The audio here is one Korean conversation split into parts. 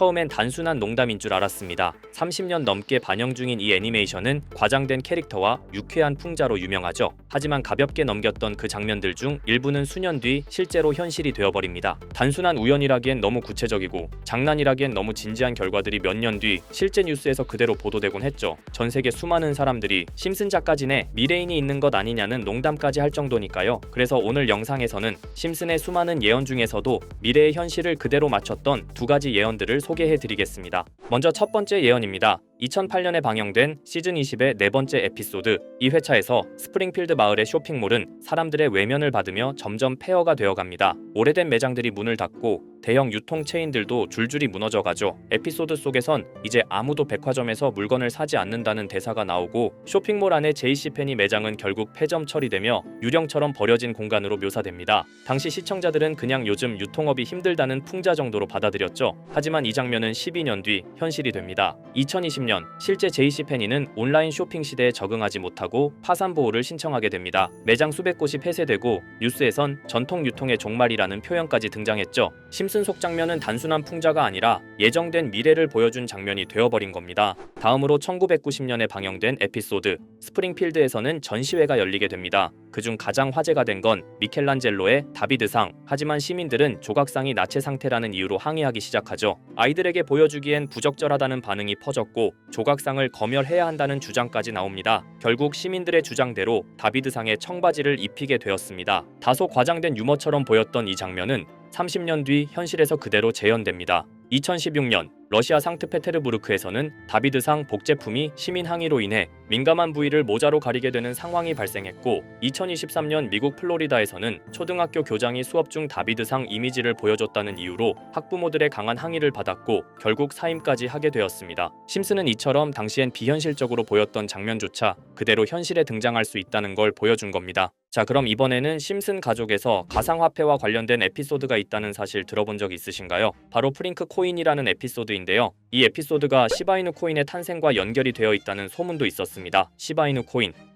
처음엔 단순한 농담인 줄 알았습니다. 30년 넘게 반영 중인 이 애니메이션은 과장된 캐릭터와 유쾌한 풍자로 유명하죠. 하지만 가볍게 넘겼던 그 장면들 중 일부는 수년 뒤 실제로 현실이 되어버립니다. 단순한 우연이라기엔 너무 구체적이고 장난이라기엔 너무 진지한 결과들이 몇 년 뒤 실제 뉴스에서 그대로 보도되곤 했죠. 전 세계 수많은 사람들이 심슨 작가진에 미래인이 있는 것 아니냐는 농담까지 할 정도니까요. 그래서 오늘 영상에서는 심슨의 수많은 예언 중에서도 미래의 현실을 그대로 맞췄던 두 가지 예언들을 소개해드리겠습니다. 먼저 첫 번째 예언입니다. 2008년에 방영된 시즌 20의 네 번째 에피소드. 이 회차에서 스프링필드 마을의 쇼핑몰은 사람들의 외면을 받으며 점점 폐허가 되어갑니다. 오래된 매장들이 문을 닫고 대형 유통 체인들도 줄줄이 무너져가죠. 에피소드 속에선 이제 아무도 백화점에서 물건을 사지 않는다는 대사가 나오고 쇼핑몰 안의 JCPenney 매장은 결국 폐점 처리되며 유령처럼 버려진 공간으로 묘사됩니다. 당시 시청자들은 그냥 요즘 유통업이 힘들다는 풍자 정도로 받아들였죠. 하지만 이 장면은 12년 뒤 현실이 됩니다. 2020년 실제 JCPenney는 온라인 쇼핑 시대에 적응하지 못하고 파산 보호를 신청하게 됩니다. 매장 수백 곳이 폐쇄되고 뉴스에선 전통 유통의 종말이라는 표현까지 등장했죠. 심슨 속 장면은 단순한 풍자가 아니라 예정된 미래를 보여준 장면이 되어버린 겁니다. 다음으로 1990년에 방영된 에피소드 스프링필드에서는 전시회가 열리게 됩니다. 그중 가장 화제가 된 건 미켈란젤로의 다비드상. 하지만 시민들은 조각상이 나체 상태라는 이유로 항의하기 시작하죠. 아이들에게 보여주기엔 부적절하다는 반응이 퍼졌고 조각상을 검열해야 한다는 주장까지 나옵니다. 결국 시민들의 주장대로 다비드상에 청바지를 입히게 되었습니다. 다소 과장된 유머처럼 보였던 이 장면은 30년 뒤 현실에서 그대로 재현됩니다. 2016년 러시아 상트페테르부르크에서는 다비드상 복제품이 시민 항의로 인해 민감한 부위를 모자로 가리게 되는 상황이 발생했고 2023년 미국 플로리다에서는 초등학교 교장이 수업 중 다비드상 이미지를 보여줬다는 이유로 학부모들의 강한 항의를 받았고 결국 사임까지 하게 되었습니다. 심슨은 이처럼 당시엔 비현실적으로 보였던 장면조차 그대로 현실에 등장할 수 있다는 걸 보여준 겁니다. 자, 그럼 이번에는 심슨 가족에서 가상화폐와 관련된 에피소드가 있다는 사실 들어본 적 있으신가요? 바로 프링크 코인이라는 에피소드인데요. 이 에피소드가 시바이누 코인의 탄생과 연결이 되어 있다는 소문도 있었습니다. 시바이누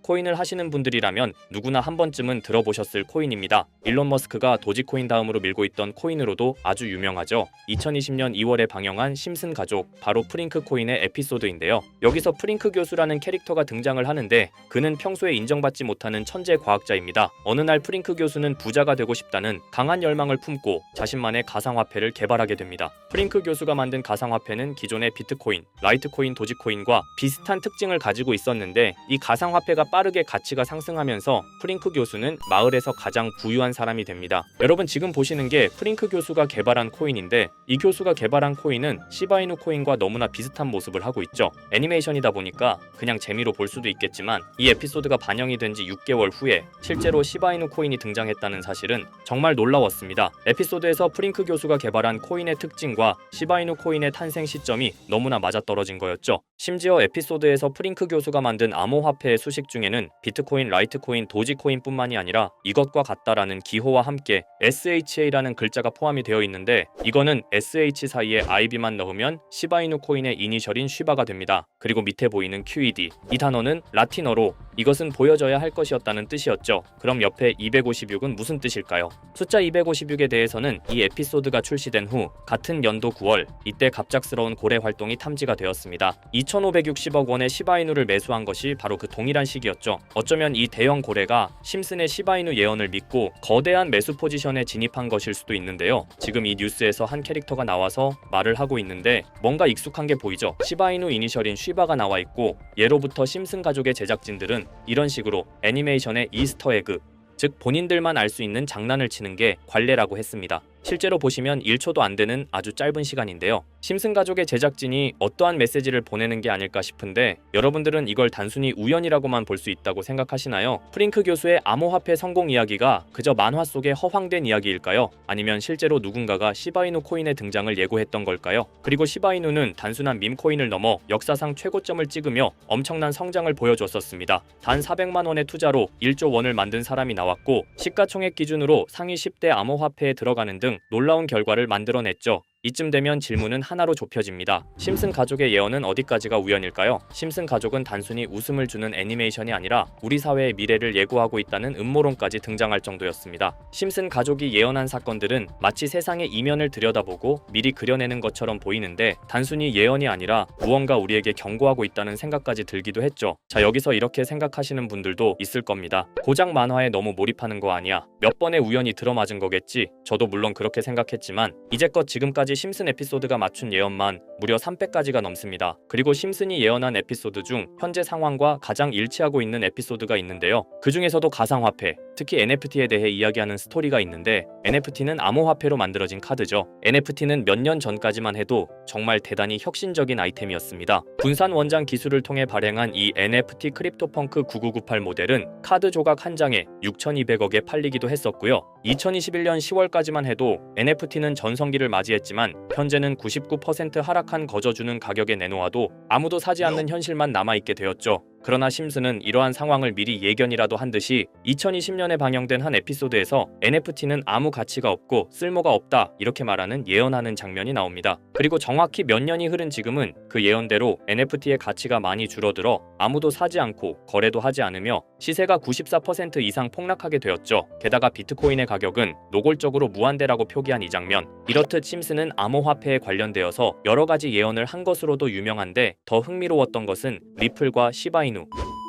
코인을 하시는 분들이라면 누구나 한 번쯤은 들어보셨을 코인입니다. 일론 머스크가 도지코인 다음으로 밀고 있던 코인으로도 아주 유명하죠. 2020년 2월에 방영한 심슨 가족, 바로 프링크 코인의 에피소드인데요. 여기서 프링크 교수라는 캐릭터가 등장을 하는데 그는 평소에 인정받지 못하는 천재 과학자입니다. 어느 날 프링크 교수는 부자가 되고 싶다는 강한 열망을 품고 자신만의 가상화폐를 개발하게 됩니다. 프링크 교수가 만든 가상화폐는 기존의 비트코인, 라이트코인, 도지코인과 비슷한 특징을 가지고 있었는데 이 가상화폐가 빠르게 가치가 상승하면서 프링크 교수는 마을에서 가장 부유한 사람이 됩니다. 여러분 지금 보시는 게 프링크 교수가 개발한 코인인데 이 교수가 개발한 코인은 시바이누 코인과 너무나 비슷한 모습을 하고 있죠. 애니메이션이다 보니까 그냥 재미로 볼 수도 있겠지만 이 에피소드가 반영이 된 지 6개월 후에 실제로 시바이누 코인이 등장했다는 사실은 정말 놀라웠습니다. 에피소드에서 프링크 교수가 개발한 코인의 특징과 시바이누 코인의 탄생 시점이 너무나 맞아떨어진 거였죠. 심지어 에피소드에서 프링크 교수가 만든 암호화폐의 수식 중에는 비트코인, 라이트코인, 도지코인뿐만이 아니라 이것과 같다라는 기호와 함께 SHA라는 글자가 포함이 되어 있는데 이거는 SH 사이에 IB만 넣으면 시바이누 코인의 이니셜인 쉬바가 됩니다. 그리고 밑에 보이는 QED, 이 단어는 라틴어로 이것은 보여져야 할 것이었다는 뜻이었죠. 그럼 옆에 256은 무슨 뜻일까요? 숫자 256에 대해서는 이 에피소드가 출시된 후 같은 연도 9월 이때 갑작스러운 고래 활동이 탐지가 되었습니다. 2,560억 원의 시바이누를 매수한 것이 바로 그 동일한 시기였죠. 어쩌면 이 대형 고래가 심슨의 시바이누 예언을 믿고 거대한 매수 포지션에 진입한 것일 수도 있는데요. 지금 이 뉴스에서 한 캐릭터가 나와서 말을 하고 있는데 뭔가 익숙한 게 보이죠. 시바이누 이니셜인 쉬바가 나와 있고 예로부터 심슨 가족의 제작진들은 이런 식으로 애니메이션의 이스터에그, 즉 본인들만 알 수 있는 장난을 치는 게 관례라고 했습니다. 실제로 보시면 1초도 안 되는 아주 짧은 시간인데요. 심슨 가족의 제작진이 어떠한 메시지를 보내는 게 아닐까 싶은데 여러분들은 이걸 단순히 우연이라고만 볼 수 있다고 생각하시나요? 프링크 교수의 암호화폐 성공 이야기가 그저 만화 속의 허황된 이야기일까요? 아니면 실제로 누군가가 시바이누 코인의 등장을 예고했던 걸까요? 그리고 시바이누는 단순한 밈코인을 넘어 역사상 최고점을 찍으며 엄청난 성장을 보여줬었습니다. 단 400만 원의 투자로 1조 원을 만든 사람이 나왔고 시가총액 기준으로 상위 10대 암호화폐에 들어가는 등 놀라운 결과를 만들어냈죠. 이쯤 되면 질문은 하나로 좁혀집니다. 심슨 가족의 예언은 어디까지가 우연일까요? 심슨 가족은 단순히 웃음을 주는 애니메이션이 아니라 우리 사회의 미래를 예고하고 있다는 음모론까지 등장할 정도였습니다. 심슨 가족이 예언한 사건들은 마치 세상의 이면을 들여다보고 미리 그려내는 것처럼 보이는데 단순히 예언이 아니라 무언가 우리에게 경고하고 있다는 생각까지 들기도 했죠. 자, 여기서 이렇게 생각하시는 분들도 있을 겁니다. 고작 만화에 너무 몰입하는 거 아니야? 몇 번의 우연이 들어맞은 거겠지? 저도 물론 그렇게 생각했지만 이제껏 지금까지 심슨 에피소드가 맞춘 예언만 무려 300가지가 넘습니다. 그리고 심슨이 예언한 에피소드 중 현재 상황과 가장 일치하고 있는 에피소드가 있는데요. 그 중에서도 가상화폐, 특히 NFT에 대해 이야기하는 스토리가 있는데 NFT는 암호화폐로 만들어진 카드죠. NFT는 몇 년 전까지만 해도 정말 대단히 혁신적인 아이템이었습니다. 분산 원장 기술을 통해 발행한 이 NFT 크립토펑크 9998 모델은 카드 조각 한 장에 6,200억에 팔리기도 했었고요. 2021년 10월까지만 해도 NFT는 전성기를 맞이했지만 현재는 99% 하락한 거저주는 가격에 내놓아도 아무도 사지 않는 현실만 남아있게 되었죠. 그러나 심슨은 이러한 상황을 미리 예견이라도 한 듯이 2020년에 방영된 한 에피소드에서 NFT는 아무 가치가 없고 쓸모가 없다 이렇게 말하는 예언하는 장면이 나옵니다. 그리고 정확히 몇 년이 흐른 지금은 그 예언대로 NFT의 가치가 많이 줄어들어 아무도 사지 않고 거래도 하지 않으며 시세가 94% 이상 폭락하게 되었죠. 게다가 비트코인의 가격은 노골적으로 무한대라고 표기한 이 장면, 이렇듯 심슨은 암호화폐에 관련되어서 여러 가지 예언을 한 것으로도 유명한데 더 흥미로웠던 것은 리플과 시바이누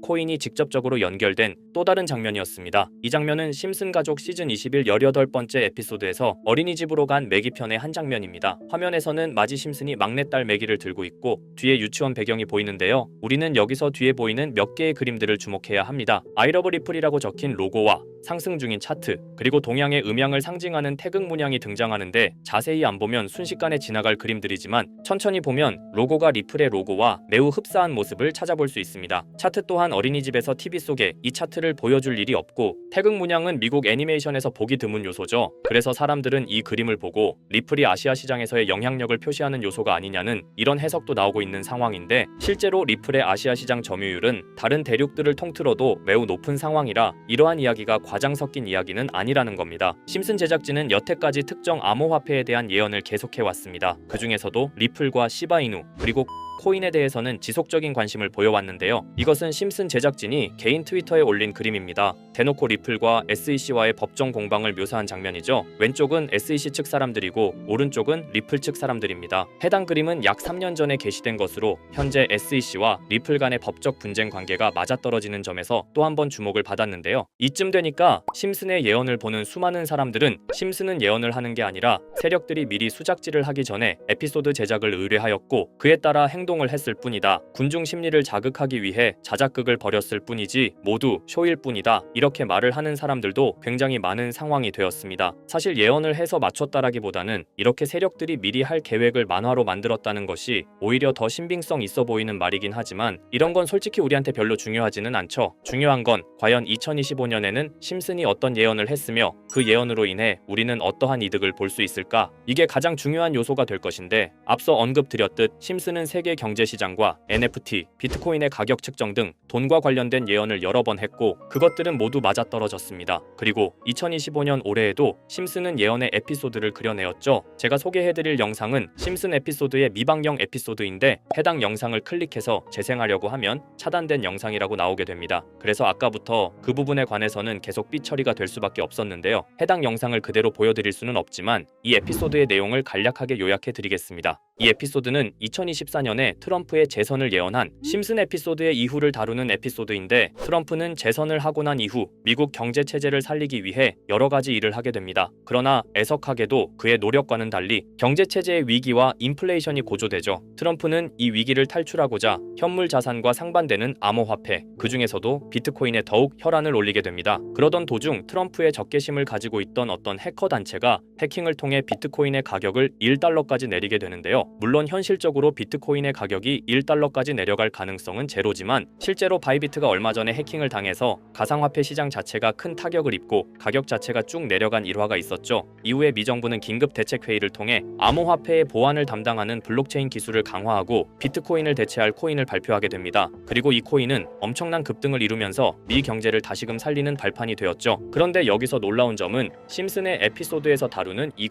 코인이 직접적으로 연결된 또 다른 장면이었습니다. 이 장면은 심슨 가족 시즌 21 18번째 에피소드에서 어린이집으로 간 매기 편의 한 장면입니다. 화면에서는 마지 심슨이 막내딸 매기를 들고 있고 뒤에 유치원 배경이 보이는데요. 우리는 여기서 뒤에 보이는 몇 개의 그림들을 주목해야 합니다. I love 리플이라고 적힌 로고와 상승 중인 차트, 그리고 동양의 음양을 상징하는 태극 문양이 등장하는데 자세히 안 보면 순식간에 지나갈 그림들이지만 천천히 보면 로고가 리플의 로고와 매우 흡사한 모습을 찾아볼 수 있습니다. 차트 또한 어린이집에서 TV 속에 이 차트를 보여줄 일이 없고 태극 문양은 미국 애니메이션에서 보기 드문 요소죠. 그래서 사람들은 이 그림을 보고 리플이 아시아 시장에서의 영향력을 표시하는 요소가 아니냐는 이런 해석도 나오고 있는 상황인데 실제로 리플의 아시아 시장 점유율은 다른 대륙들을 통틀어도 매우 높은 상황이라 이러한 이야기가 과장 섞인 이야기는 아니라는 겁니다. 심슨 제작진은 여태까지 특정 암호화폐에 대한 예언을 계속해왔습니다. 그 중에서도 리플과 시바이누 그리고 코인에 대해서는 지속적인 관심을 보여왔는데요. 이것은 심슨 제작진이 개인 트위터에 올린 그림입니다. 대놓고 리플과 SEC와의 법정 공방을 묘사한 장면이죠. 왼쪽은 SEC 측 사람들이고 오른쪽은 리플 측 사람들입니다. 해당 그림은 약 3년 전에 게시된 것으로 현재 SEC와 리플 간의 법적 분쟁 관계가 맞아떨어지는 점에서 또 한 번 주목을 받았는데요. 이쯤 되니까 심슨의 예언을 보는 수많은 사람들은 심슨은 예언을 하는 게 아니라 세력들이 미리 수작질을 하기 전에 에피소드 제작을 의뢰하였고 그에 따라 행동을 했을 뿐이다. 군중 심리를 자극하기 위해 자작극을 벌였을 뿐이지 모두 쇼일 뿐이다. 이렇게 말을 하는 사람들도 굉장히 많은 상황이 되었습니다. 사실 예언을 해서 맞췄다라기보다는 이렇게 세력들이 미리 할 계획을 만화로 만들었다는 것이 오히려 더 신빙성 있어 보이는 말이긴 하지만 이런 건 솔직히 우리한테 별로 중요하지는 않죠. 중요한 건 과연 2025년에는 심슨이 어떤 예언을 했으며 그 예언으로 인해 우리는 어떠한 이득을 볼 수 있을까? 이게 가장 중요한 요소가 될 것인데 앞서 언급드렸듯 심슨은 세계 경제시장과 NFT, 비트코인의 가격 측정 등 돈과 관련된 예언을 여러 번 했고 그것들은 모두 맞아떨어졌습니다. 그리고 2025년 올해에도 심슨은 예언의 에피소드를 그려내었죠. 제가 소개해드릴 영상은 심슨 에피소드의 미방영 에피소드인데 해당 영상을 클릭해서 재생하려고 하면 차단된 영상이라고 나오게 됩니다. 그래서 아까부터 그 부분에 관해서는 계속 삐처리가 될 수밖에 없었는데요. 해당 영상을 그대로 보여드릴 수는 없지만 이 에피소드의 내용을 간략하게 요약해드리겠습니다. 이 에피소드는 2024년에 트럼프의 재선을 예언한 심슨 에피소드의 이후를 다루는 에피소드인데 트럼프는 재선을 하고 난 이후 미국 경제 체제를 살리기 위해 여러 가지 일을 하게 됩니다. 그러나 애석하게도 그의 노력과는 달리 경제 체제의 위기와 인플레이션이 고조되죠. 트럼프는 이 위기를 탈출하고자 현물 자산과 상반되는 암호화폐, 그 중에서도 비트코인에 더욱 혈안을 올리게 됩니다. 그러던 도중 트럼프의 적개심을 가지고 있던 어떤 해커 단체가 해킹을 통해 비트코인의 가격을 $1까지 내리게 되는데요. 물론 현실적으로 비트코인의 가격이 1달러까지 내려갈 가능성은 제로지만 실제로 바이비트가 얼마 전에 해킹을 당해서 가상화폐 시장 자체가 큰 타격을 입고 가격 자체가 쭉 내려간 일화가 있었죠. 이후에 미 정부는 긴급 대책 회의를 통해 암호화폐의 보안을 담당하는 블록체인 기술을 강화하고 비트코인을 대체할 코인을 발표하게 됩니다. 그리고 이 코인은 엄청난 급등을 이루면서 미 경제를 다시금 살리는 발판이 되었죠. 그런데 여기서 놀라운 점은 심슨의 에피소드에서 다루는 이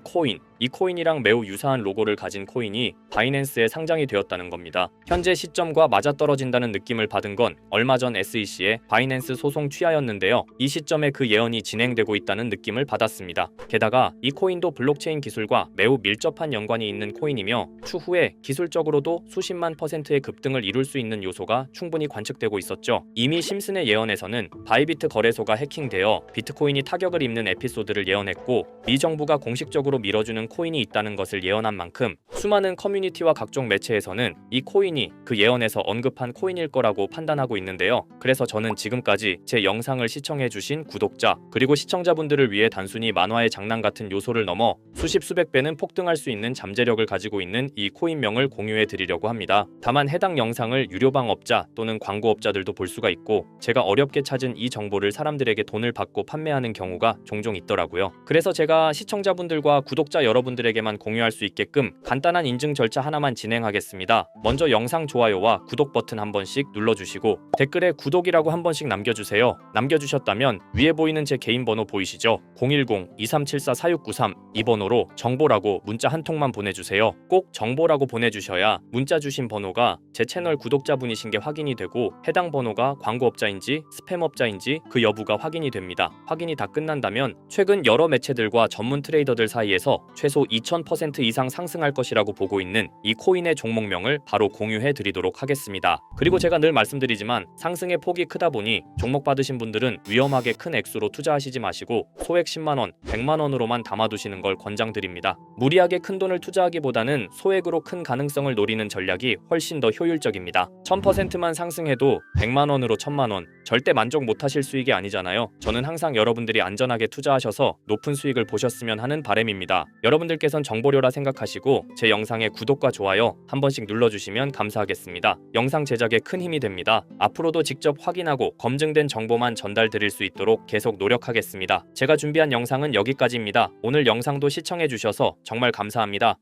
코인이랑 매우 유사한 로고를 가진 코인이 바이낸스에 상장이 되었다는 겁니다. 현재 시점과 맞아떨어진다는 느낌을 받은 건 얼마 전 SEC의 바이낸스 소송 취하였는데요. 이 시점에 그 예언이 진행되고 있다는 느낌을 받았습니다. 게다가 이 코인도 블록체인 기술과 매우 밀접한 연관이 있는 코인이며 추후에 기술적으로도 수십만 %의 급등을 이룰 수 있는 요소가 충분히 관측되고 있었죠. 이미 심슨의 예언에서는 바이비트 거래소가 해킹되어 비트코인이 타격을 입는 에피소드를 예언했고 미 정부가 공식적으로 밀어주는 코인이 있다는 것을 예언한 만큼 수많은 커뮤니티와 각종 매체에서는 이 코인이 그 예언에서 언급한 코인일 거라고 판단하고 있는데요. 그래서 저는 지금까지 제 영상을 시청해주신 구독자 그리고 시청자분들을 위해 단순히 만화의 장난 같은 요소를 넘어 수십 수백 배는 폭등할 수 있는 잠재력을 가지고 있는 이 코인명을 공유해 드리려고 합니다. 다만 해당 영상을 유료방업자 또는 광고업자들도 볼 수가 있고 제가 어렵게 찾은 이 정보를 사람들에게 돈을 받고 판매하는 경우가 종종 있더라고요. 그래서 제가 시청자분들과 구독자 여러분들에게만 공유할 수 있게끔 간단한 인증 절차 하나만 진행하겠습니다. 먼저 영상 좋아요와 구독 버튼 한 번씩 눌러주시고 댓글에 구독이라고 한 번씩 남겨주세요. 남겨주셨다면 위에 보이는 제 개인 번호 보이시죠? 010-2374-4693 이 번호로 정보라고 문자 한 통만 보내주세요. 꼭 정보라고 보내주셔야 문자 주신 번호가 제 채널 구독자분이신 게 확인이 되고 해당 번호가 광고업자인지 스팸업자인지 그 여부가 확인이 됩니다. 확인이 다 끝난다면 최근 여러 매체들과 전문 트레이더들 사이에서 최소 2000% 이상 상승할 것이라고 보고 있는 이 코인의 종목명을 바로 공유해 드리도록 하겠습니다. 그리고 제가 늘 말씀드리지만 상승의 폭이 크다 보니 종목 받으신 분들은 위험하게 큰 액수로 투자하시지 마시고 소액 10만원, 100만원으로만 담아두시는 걸 권장드립니다. 무리하게 큰 돈을 투자하기보다는 소액으로 큰 가능성을 노리는 전략이 훨씬 더 효율적입니다. 1000%만 상승해도 100만원으로 1000만원 절대 만족 못하실 수익이 아니잖아요. 저는 항상 여러분들이 안전하게 투자하셔서 높은 수익을 보셨으면 하는 바람입니다. 여러분들께선 정보료라 생각하시고 제 영상에 구독과 좋아요 한 번씩 눌러주시면 감사하겠습니다. 영상 제작에 큰 힘이 됩니다. 앞으로도 직접 확인하고 검증된 정보만 전달드릴 수 있도록 계속 노력하겠습니다. 제가 준비한 영상은 여기까지입니다. 오늘 영상도 시청해주셔서 정말 감사합니다.